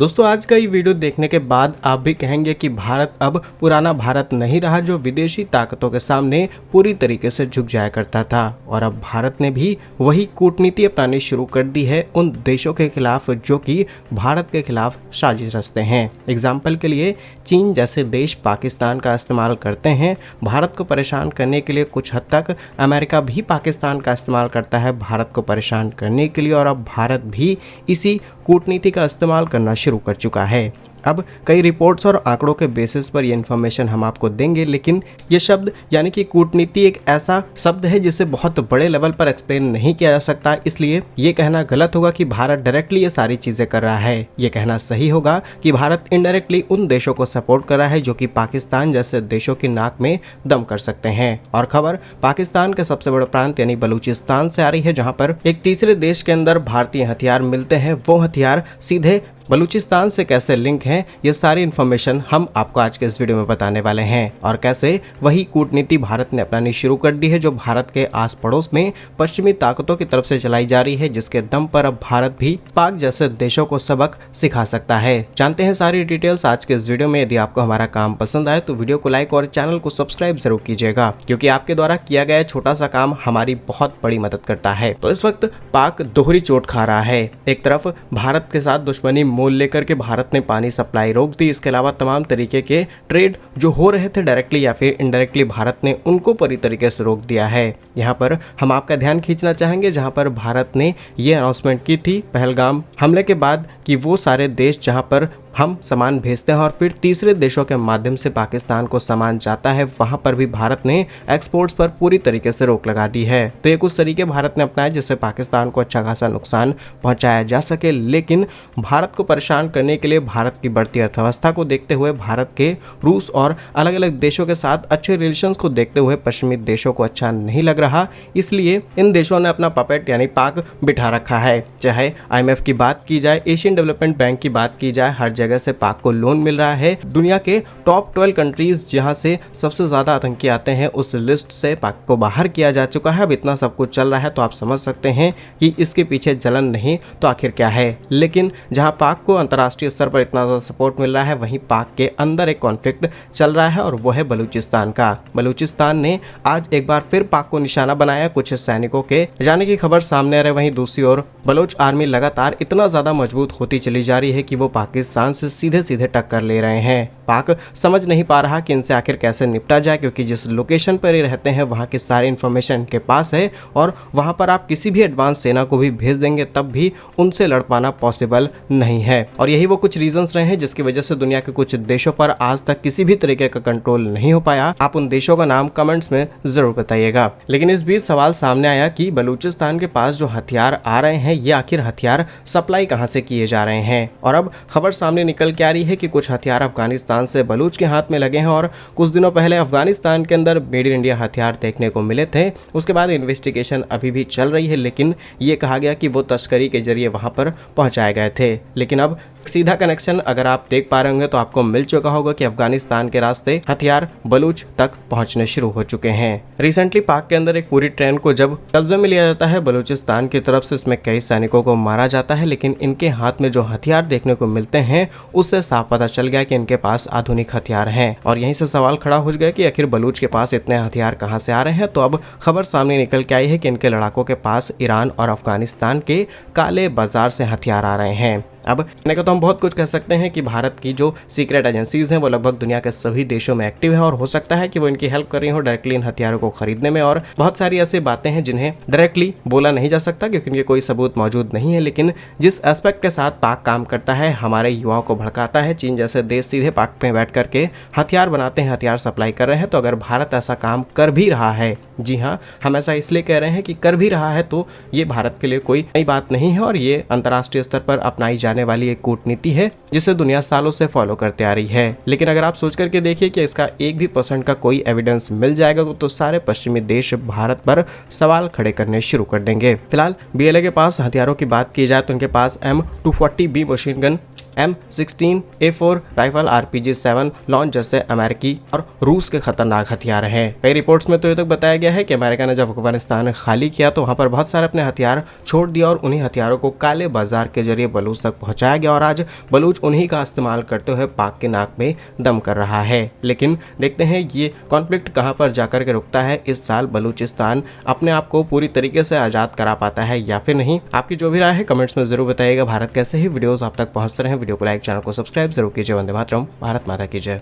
दोस्तों आज का ये वीडियो देखने के बाद आप भी कहेंगे कि भारत अब पुराना भारत नहीं रहा जो विदेशी ताकतों के सामने पूरी तरीके से झुक जाया करता था और अब भारत ने भी वही कूटनीति अपनानी शुरू कर दी है उन देशों के खिलाफ जो कि भारत के खिलाफ साजिश रचते हैं। एग्जाम्पल के लिए चीन जैसे देश पाकिस्तान का इस्तेमाल करते हैं भारत को परेशान करने के लिए। कुछ हद तक अमेरिका भी पाकिस्तान का इस्तेमाल करता है भारत को परेशान करने के लिए और अब भारत भी इसी कूटनीति का इस्तेमाल करना शुरू कर चुका है। अब कई रिपोर्ट्स और आंकड़ों के बेसिस पर ये इन्फॉर्मेशन हम आपको देंगे, लेकिन ये शब्द यानी कि कूटनीति एक ऐसा शब्द है जिसे बहुत बड़े लेवल पर एक्सप्लेन नहीं किया जा सकता, इसलिए ये कहना गलत होगा कि भारत डायरेक्टली ये सारी चीज़ें कर रहा है। ये कहना सही होगा कि भारत इनडायरेक्टली उन देशों को सपोर्ट कर रहा है जो कि पाकिस्तान जैसे देशों की नाक में दम कर सकते हैं। और खबर पाकिस्तान के सबसे बड़े प्रांत यानी बलूचिस्तान से आ रही है, जहाँ पर एक तीसरे देश के अंदर भारतीय हथियार मिलते हैं। वो हथियार सीधे बलूचिस्तान से कैसे लिंक हैं, ये सारी इन्फॉर्मेशन हम आपको आज के इस वीडियो में बताने वाले हैं। और कैसे वही कूटनीति भारत ने अपनानी शुरू कर दी है जो भारत के आस पड़ोस में पश्चिमी ताकतों की तरफ से चलाई जा रही है, जिसके दम पर अब भारत भी पाक जैसे देशों को सबक सिखा सकता है। जानते हैं सारी डिटेल्स आज के इस वीडियो में। यदि आपको हमारा काम पसंद आए तो वीडियो को लाइक और चैनल को सब्सक्राइब जरूर कीजिएगा, क्योंकि आपके द्वारा किया गया छोटा सा काम हमारी बहुत बड़ी मदद करता है। तो इस वक्त पाक दोहरी चोट खा रहा है। एक तरफ भारत के साथ दुश्मनी मोल लेकर के भारत ने पानी सप्लाई रोक दी। इसके अलावा तमाम तरीके के ट्रेड जो हो रहे थे डायरेक्टली या फिर इनडायरेक्टली भारत ने उनको पूरी तरीके से रोक दिया है। यहाँ पर हम आपका ध्यान खींचना चाहेंगे जहाँ पर भारत ने ये अनाउंसमेंट की थी पहलगाम हमले के बाद कि वो सारे देश जहाँ पर हम सामान भेजते हैं और फिर तीसरे देशों के माध्यम से पाकिस्तान को सामान जाता है, वहां पर भी भारत ने एक्सपोर्ट्स पर पूरी तरीके से रोक लगा दी है। तो ये कुछ तरीके भारत ने अपनाए जिससे पाकिस्तान को अच्छा खासा नुकसान पहुंचाया जा सके, लेकिन भारत को परेशान करने के लिए भारत की बढ़ती अर्थव्यवस्था को देखते हुए, भारत के रूस और अलग अलग देशों के साथ अच्छे रिलेशंस को देखते हुए पश्चिमी देशों को अच्छा नहीं लग रहा, इसलिए इन देशों ने अपना पपेट यानी पाक बिठा रखा है। चाहे IMF की बात की जाए, एशियन डेवलपमेंट बैंक की बात की जाए, हर जगह से पाक को लोन मिल रहा है। दुनिया के टॉप 12 कंट्रीज जहां से सबसे ज्यादा आतंकी आते हैं उस लिस्ट से पाक को बाहर किया जा चुका है। अब इतना सब कुछ चल रहा है तो आप समझ सकते हैं कि इसके पीछे जलन नहीं तो आखिर क्या है। लेकिन जहां पाक को अंतर्राष्ट्रीय स्तर पर इतना ज्यादा सपोर्ट मिल रहा है, वहीं पाक के अंदर एक कॉन्फ्लिक्ट चल रहा है और वो है बलूचिस्तान का। बलूचिस्तान ने आज एक बार फिर पाक को निशाना बनाया। कुछ सैनिकों के जाने की खबर सामने आ रही, वहीं दूसरी ओर बलोच आर्मी लगातार इतना ज्यादा मजबूत होती चली जा रही है कि वो पाकिस्तान से सीधे सीधे टक्कर ले रहे हैं। पाक समझ नहीं पा रहा कि इनसे आखिर कैसे निपटा जाए, क्योंकि जिस लोकेशन पर ये रहते हैं वहाँ की सारी इन्फॉर्मेशन इनके पास है और वहाँ पर आप किसी भी एडवांस सेना को भी भेज देंगे तब भी उनसे लड़ पाना पॉसिबल नहीं है। और यही वो कुछ रीजंस रहे हैं जिसकी वजह से दुनिया के कुछ देशों पर आज तक किसी भी तरीके का कंट्रोल नहीं हो पाया। आप उन देशों का नाम कमेंट्स में जरूर बताइएगा। लेकिन इस बीच सवाल सामने आया कि बलूचिस्तान के पास जो हथियार आ रहे हैं ये आखिर हथियार सप्लाई कहाँ से किए जा रहे हैं। और अब खबर सामने निकल के आ रही है कि कुछ हथियार अफगानिस्तान से बलूच के हाथ में लगे हैं और कुछ दिनों पहले अफगानिस्तान के अंदर मेड इन इंडिया हथियार देखने को मिले थे। उसके बाद इन्वेस्टिगेशन अभी भी चल रही है, लेकिन ये कहा गया कि वो तस्करी के जरिए वहां पर पहुंचाए गए थे। लेकिन अब सीधा कनेक्शन अगर आप देख पा रहे होंगे तो आपको मिल चुका होगा कि अफगानिस्तान के रास्ते हथियार बलूच तक पहुंचने शुरू हो चुके हैं। रिसेंटली पाक के अंदर एक पूरी ट्रेन को जब कब्जे में लिया जाता है बलूचिस्तान की तरफ से, इसमें कई सैनिकों को मारा जाता है, लेकिन इनके हाथ में जो हथियार देखने को मिलते हैं उससे साफ पता चल गया कि इनके पास आधुनिक हथियार हैं। और यहीं से सवाल खड़ा हो गया कि आखिर बलूच के पास इतने हथियार कहाँ से आ रहे हैं। तो अब खबर सामने निकल के आई है कि इनके लड़ाकों के पास ईरान और अफगानिस्तान के काले बाजार से हथियार आ रहे हैं। अब कहने को तो हम बहुत कुछ कह सकते हैं कि भारत की जो सीक्रेट एजेंसीज हैं वो लगभग दुनिया के सभी देशों में एक्टिव हैं और हो सकता है कि वो इनकी हेल्प कर रही हो डायरेक्टली इन हथियारों को खरीदने में। और बहुत सारी ऐसी बातें हैं जिन्हें डायरेक्टली बोला नहीं जा सकता क्योंकि इनके कोई सबूत मौजूद नहीं है, लेकिन जिस एस्पेक्ट के साथ पाक काम करता है, हमारे युवाओं को भड़काता है। चीन जैसे देश सीधे पाक में बैठ करके हथियार बनाते हैं, हथियार सप्लाई कर रहे हैं। तो अगर भारत ऐसा काम कर भी रहा है, जी हाँ, हम ऐसा इसलिए कह रहे हैं कि कर भी रहा है, तो ये भारत के लिए कोई नई बात नहीं है और ये अंतर्राष्ट्रीय स्तर पर अपनाई जाने वाली एक कूटनीति है जिसे दुनिया सालों से फॉलो करते आ रही है। लेकिन अगर आप सोच करके देखिए कि इसका 1% का कोई एविडेंस मिल जाएगा तो सारे पश्चिमी देश भारत पर सवाल खड़े करने शुरू कर देंगे। फिलहाल BLA के पास हथियारों की बात की जाए तो उनके पास M240B machine gun M16A4 rifle, RPG-7 launch जैसे अमेरिकी और रूस के खतरनाक हथियार हैं। कई रिपोर्ट्स में तो ये तक बताया गया है कि अमेरिका ने जब अफगानिस्तान खाली किया तो वहां पर बहुत सारे अपने हथियार छोड़ दिया और उन्हीं हथियारों को काले बाजार के जरिए बलूच तक पहुंचाया गया और आज बलूच उन्हीं का इस्तेमाल करते हुए पाक के नाक में दम कर रहा है। लेकिन देखते हैं ये कॉन्फ्लिक्ट कहां पर जाकर के रुकता है। इस साल बलूचिस्तान अपने आप को पूरी तरीके से आजाद करा पाता है या फिर नहीं। आपकी जो भी राय है कमेंट्स में जरूर बताइएगा। भारत कैसे ही वीडियोस आप तक पहुंचते रहे। वीडियो को लाइक, चैनल को सब्सक्राइब जरूर कीजिए। वंदे मातरम, भारत माता की जय।